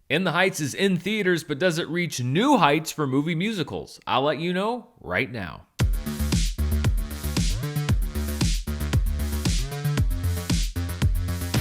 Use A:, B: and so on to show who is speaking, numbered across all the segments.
A: In the Heights is in theaters, but does it reach new heights for movie musicals? I'll let you know right now.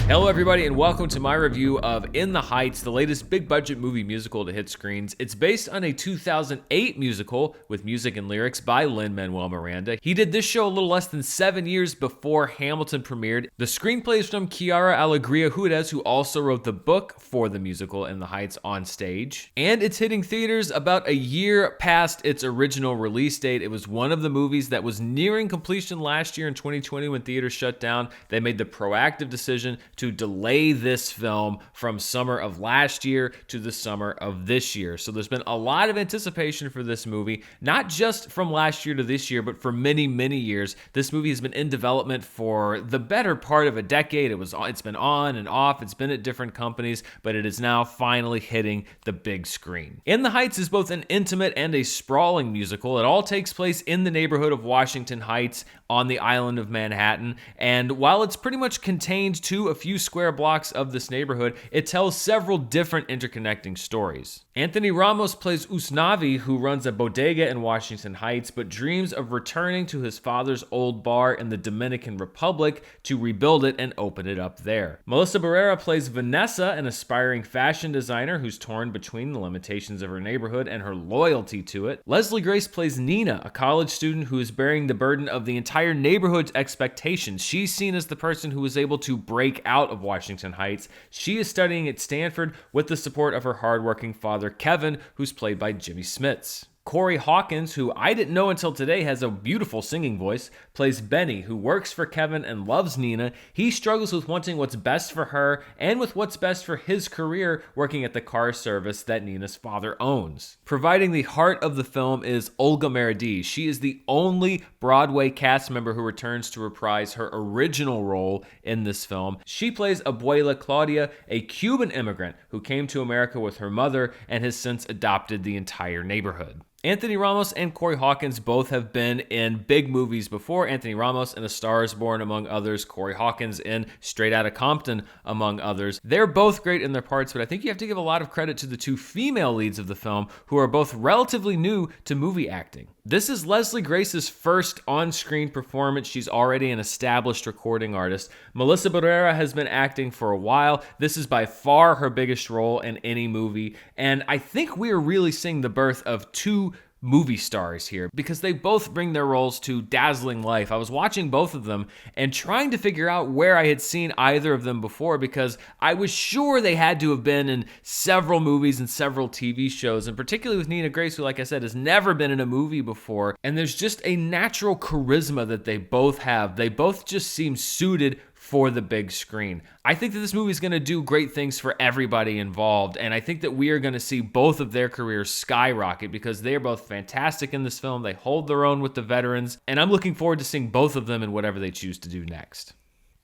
A: Hello everybody and welcome to my review of In the Heights, the latest big budget movie musical to hit screens. It's based on a 2008 musical with music and lyrics by Lin-Manuel Miranda. He did this show a little less than 7 years before Hamilton premiered. The screenplay is from Chiara Alegria Hudes, who also wrote the book for the musical In the Heights on stage. And it's hitting theaters about a year past its original release date. It was one of the movies that was nearing completion last year in 2020 when theaters shut down. They made the proactive decision to delay this film from summer of last year to the summer of this year. So there's been a lot of anticipation for this movie, not just from last year to this year, but for many, many years. This movie has been in development for the better part of a decade. It's been on and off. It's been at different companies, but it is now finally hitting the big screen. In the Heights is both an intimate and a sprawling musical. It all takes place in the neighborhood of Washington Heights on the island of Manhattan. And while it's pretty much contained to a few square blocks of this neighborhood, it tells several different interconnecting stories. Anthony Ramos plays Usnavi, who runs a bodega in Washington Heights, but dreams of returning to his father's old bar in the Dominican Republic to rebuild it and open it up there. Melissa Barrera plays Vanessa, an aspiring fashion designer who's torn between the limitations of her neighborhood and her loyalty to it. Leslie Grace plays Nina, a college student who is bearing the burden of the entire neighborhood's expectations. She's seen as the person who was able to break out of Washington Heights. She is studying at Stanford with the support of her hardworking father, Kevin, who's played by Jimmy Smits. Corey Hawkins, who I didn't know until today has a beautiful singing voice, plays Benny, who works for Kevin and loves Nina. He struggles with wanting what's best for her and with what's best for his career working at the car service that Nina's father owns. Providing the heart of the film is Olga Merediz. She is the only Broadway cast member who returns to reprise her original role in this film. She plays Abuela Claudia, a Cuban immigrant who came to America with her mother and has since adopted the entire neighborhood. Anthony Ramos and Corey Hawkins both have been in big movies before. Anthony Ramos in A Star is Born, among others. Corey Hawkins in Straight Outta Compton, among others. They're both great in their parts, but I think you have to give a lot of credit to the two female leads of the film, who are both relatively new to movie acting. This is Leslie Grace's first on-screen performance. She's already an established recording artist. Melissa Barrera has been acting for a while. This is by far her biggest role in any movie, and I think we are really seeing the birth of two movie stars here because they both bring their roles to dazzling life. I was watching both of them and trying to figure out where I had seen either of them before because I was sure they had to have been in several movies and several TV shows, and particularly with Nina Grace, who, like I said, has never been in a movie before. And there's just a natural charisma that they both have. They both just seem suited for the big screen. I think that this movie is going to do great things for everybody involved, and I think that we are going to see both of their careers skyrocket because they are both fantastic in this film. They hold their own with the veterans, and I'm looking forward to seeing both of them in whatever they choose to do next.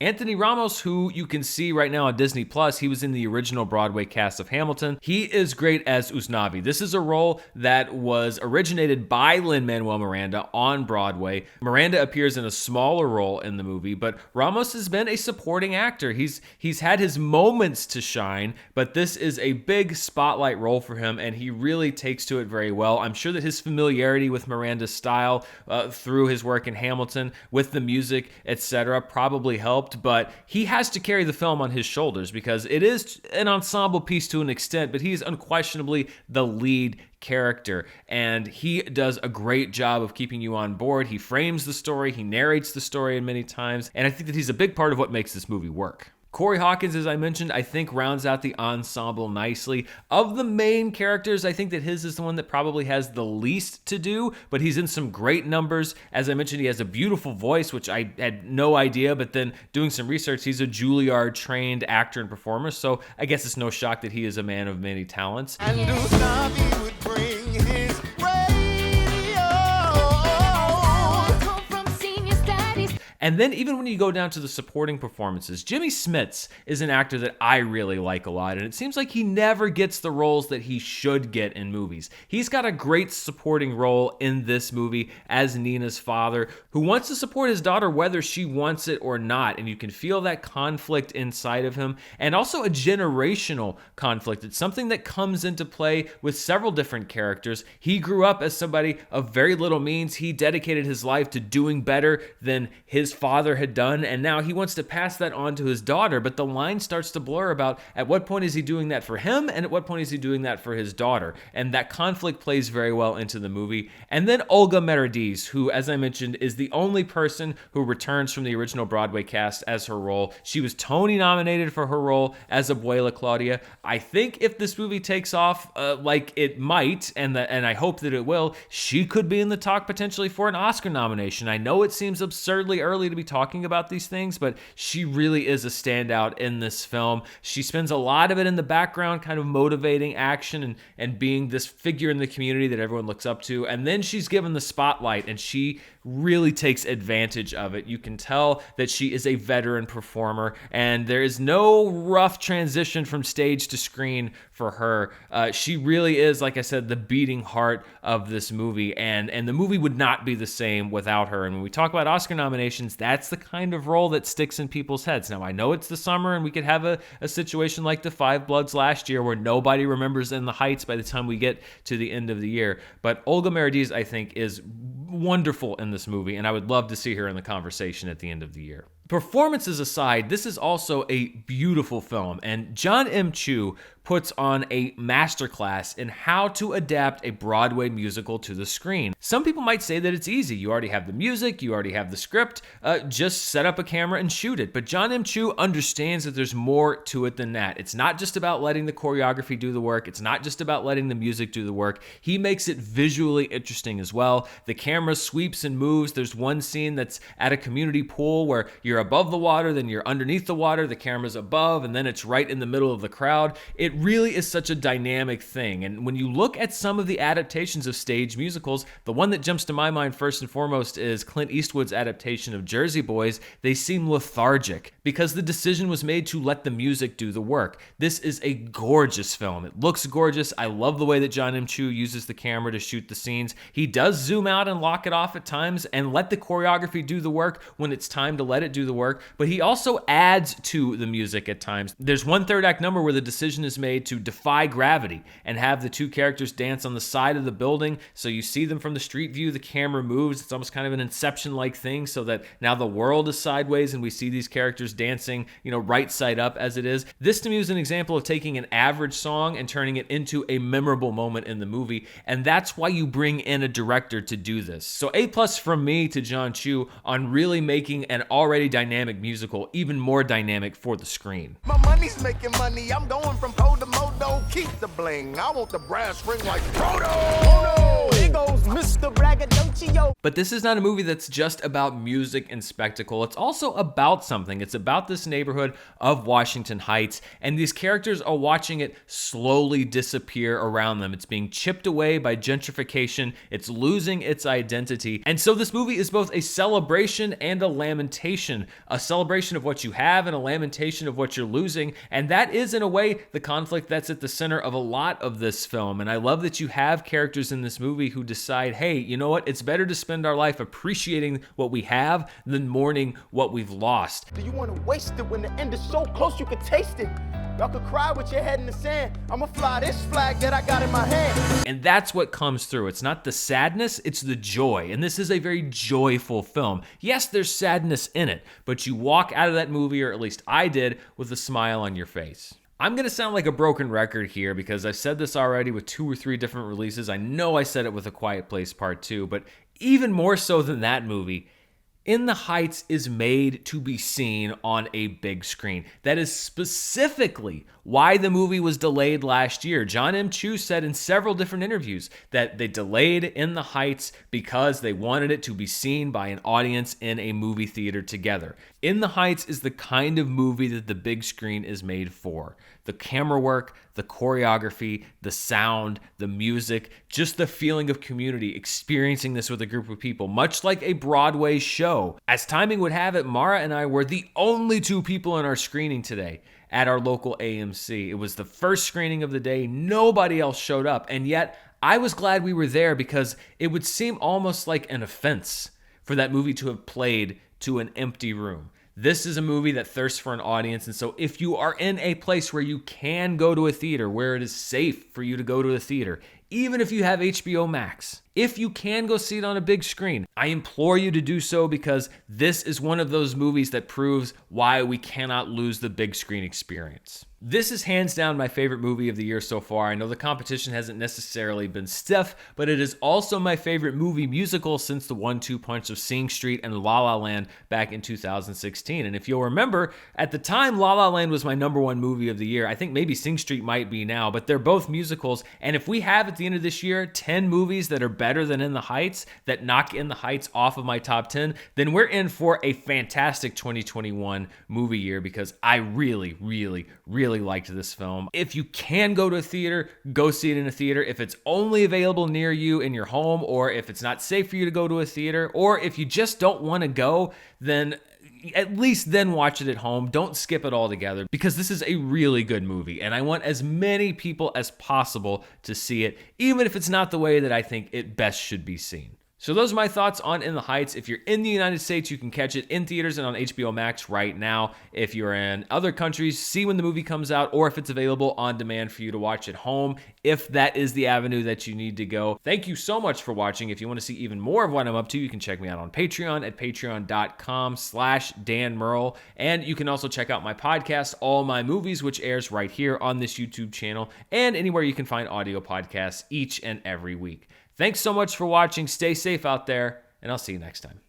A: Anthony Ramos, who you can see right now on Disney+, he was in the original Broadway cast of Hamilton. He is great as Usnavi. This is a role that was originated by Lin-Manuel Miranda on Broadway. Miranda appears in a smaller role in the movie, but Ramos has been a supporting actor. He's had his moments to shine, but this is a big spotlight role for him, and he really takes to it very well. I'm sure that his familiarity with Miranda's style through his work in Hamilton, with the music, etc., probably helped. But he has to carry the film on his shoulders because it is an ensemble piece to an extent, but he's unquestionably the lead character, and he does a great job of keeping you on board. He frames the story, he narrates the story in many times, and I think that he's a big part of what makes this movie work. Corey Hawkins, as I mentioned, I think rounds out the ensemble nicely. Of the main characters, I think that his is the one that probably has the least to do, but he's in some great numbers. As I mentioned, he has a beautiful voice, which I had no idea, but then doing some research, he's a Juilliard-trained actor and performer, so I guess it's no shock that he is a man of many talents.
B: And Usnavi would bring his radio.
A: And then even when you go down to the supporting performances, Jimmy Smits is an actor that I really like a lot, and it seems like he never gets the roles that he should get in movies. He's got a great supporting role in this movie as Nina's father, who wants to support his daughter whether she wants it or not, and you can feel that conflict inside of him, and also a generational conflict. It's something that comes into play with several different characters. He grew up as somebody of very little means. He dedicated his life to doing better than his father had done, and now he wants to pass that on to his daughter, but the line starts to blur about at what point is he doing that for him and at what point is he doing that for his daughter, and that conflict plays very well into the movie. And then Olga Merediz, who, as I mentioned, is the only person who returns from the original Broadway cast as her role. She was Tony nominated for her role as Abuela Claudia. I think if this movie takes off like it might, and I hope that it will, she could be in the talk potentially for an Oscar nomination. I know it seems absurdly early to be talking about these things, but she really is a standout in this film. She spends a lot of it in the background, kind of motivating action and being this figure in the community that everyone looks up to. And then she's given the spotlight, and she really takes advantage of it. You can tell that she is a veteran performer, and there is no rough transition from stage to screen for her. She really is, like I said, the beating heart of this movie, and the movie would not be the same without her. And when we talk about Oscar nominations, that's the kind of role that sticks in people's heads. Now, I know it's the summer, and we could have a situation like The Five Bloods last year where nobody remembers In the Heights by the time we get to the end of the year. But Olga Merediz, I think, is wonderful in this movie, and I would love to see her in the conversation at the end of the year. Performances aside, this is also a beautiful film, and John M. Chu puts on a masterclass in how to adapt a Broadway musical to the screen. Some people might say that it's easy. You already have the music, you already have the script, just set up a camera and shoot it. But John M. Chu understands that there's more to it than that. It's not just about letting the choreography do the work. It's not just about letting the music do the work. He makes it visually interesting as well. The camera sweeps and moves. There's one scene that's at a community pool where you're above the water, then you're underneath the water, the camera's above, and then it's right in the middle of the crowd. It really is such a dynamic thing. And when you look at some of the adaptations of stage musicals, the one that jumps to my mind first and foremost is Clint Eastwood's adaptation of Jersey Boys. They seem lethargic because the decision was made to let the music do the work. This is a gorgeous film. It looks gorgeous. I love the way that John M. Chu uses the camera to shoot the scenes. He does zoom out and lock it off at times and let the choreography do the work when it's time to let it do the work, but he also adds to the music at times. There's one third act number where the decision is made to defy gravity and have the two characters dance on the side of the building, so you see them from the street view, the camera moves, it's almost kind of an Inception-like thing, so that now the world is sideways and we see these characters dancing, right side up as it is. This to me is an example of taking an average song and turning it into a memorable moment in the movie, and that's why you bring in a director to do this. So A+ from me to John Chu on really making an already dynamic musical even more dynamic for the screen.
B: My money's making money. I'm going from pole to modo. Keep the bling. I want the brass ring like Frodo. Oh no! Here goes Mr. Braggadocio.
A: But this is not a movie that's just about music and spectacle. It's also about something. It's about this neighborhood of Washington Heights, and these characters are watching it slowly disappear around them. It's being chipped away by gentrification. It's losing its identity. And so this movie is both a celebration and a lamentation. A celebration of what you have and a lamentation of what you're losing. And that is, in a way, the conflict that's at the center of a lot of this film. And I love that you have characters in this movie who decide, hey, you know what? It's better to spend our life appreciating what we have than mourning what we've lost.
C: Do you want to waste it when the end is so close you can taste it? Y'all could cry with your head in the sand. I'ma fly this flag that I got in my hand.
A: And that's what comes through. It's not the sadness, it's the joy. And this is a very joyful film. Yes, there's sadness in it, but you walk out of that movie, or at least I did, with a smile on your face. I'm going to sound like a broken record here because I've said this already with 2 or 3 different releases. I know I said it with A Quiet Place Part 2, but even more so than that movie, In the Heights is made to be seen on a big screen. That is specifically why the movie was delayed last year. John M. Chu said in several different interviews that they delayed In the Heights because they wanted it to be seen by an audience in a movie theater together. In the Heights is the kind of movie that the big screen is made for. The camera work, the choreography, the sound, the music, just the feeling of community, experiencing this with a group of people, much like a Broadway show. As timing would have it, Mara and I were the only two people in our screening today at our local AMC. It was the first screening of the day. Nobody else showed up, and yet I was glad we were there because it would seem almost like an offense for that movie to have played to an empty room. This is a movie that thirsts for an audience, and so if you are in a place where you can go to a theater, where it is safe for you to go to a theater, even if you have HBO Max, if you can go see it on a big screen, I implore you to do so because this is one of those movies that proves why we cannot lose the big screen experience. This is hands down my favorite movie of the year so far. I know the competition hasn't necessarily been stiff, but it is also my favorite movie musical since the 1-2 punch of Sing Street and La La Land back in 2016. And if you'll remember, at the time, La La Land was my #1 movie of the year. I think maybe Sing Street might be now, but they're both musicals. And if we have at the end of this year 10 movies that are better than In the Heights, that knock In the Heights off of my top 10, then we're in for a fantastic 2021 movie year because I really liked this film. If you can go to a theater, go see it in a theater. If it's only available near you in your home, or if it's not safe for you to go to a theater, or if you just don't want to go, then at least then watch it at home. Don't skip it all together because this is a really good movie and I want as many people as possible to see it, even if it's not the way that I think it best should be seen. So those are my thoughts on In the Heights. If you're in the United States, you can catch it in theaters and on HBO Max right now. If you're in other countries, see when the movie comes out or if it's available on demand for you to watch at home, if that is the avenue that you need to go. Thank you so much for watching. If you want to see even more of what I'm up to, you can check me out on Patreon at patreon.com/Dan Murrell. And you can also check out my podcast, All My Movies, which airs right here on this YouTube channel and anywhere you can find audio podcasts each and every week. Thanks so much for watching. Stay safe out there, and I'll see you next time.